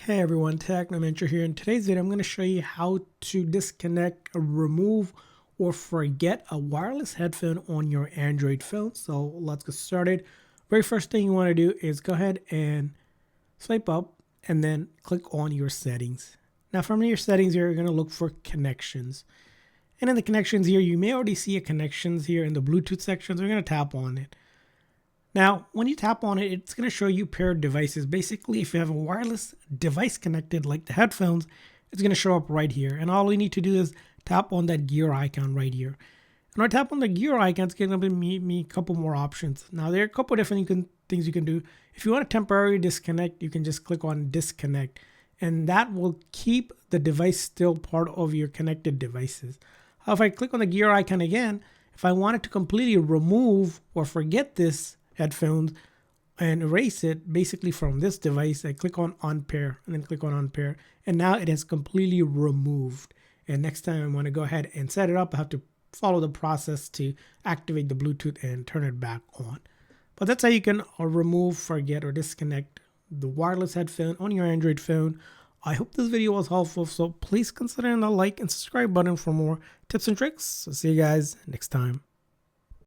Hey everyone, Technomentary here. In today's video, I'm going to show you how to disconnect, remove, or forget a wireless headphone on your Android phone. So let's get started. Very first thing you want to do is go ahead and swipe up and then click on your settings. Now from your settings here, you're going to look for connections. And in the connections here, you may already see a connections here in the Bluetooth section. So we're going to tap on it. Now, when you tap on it, it's going to show you paired devices. Basically, if you have a wireless device connected like the headphones, it's going to show up right here. And all we need to do is tap on that gear icon right here. And when I tap on the gear icon, it's going to give me a couple more options. Now, there are a couple different things you can do. If you want to temporarily disconnect, you can just click on disconnect. And that will keep the device still part of your connected devices. If I click on the gear icon again, if I wanted to completely remove or forget this headphones and erase it basically from this device, I click on unpair and then click on unpair, and now it is completely removed. And next time I want to go ahead and set it up, I have to follow the process to activate the Bluetooth and turn it back on. But that's how you can remove, forget, or disconnect the wireless headphone on your Android phone. I hope this video was helpful, so please consider the like and subscribe button for more tips and tricks. So see you guys next time.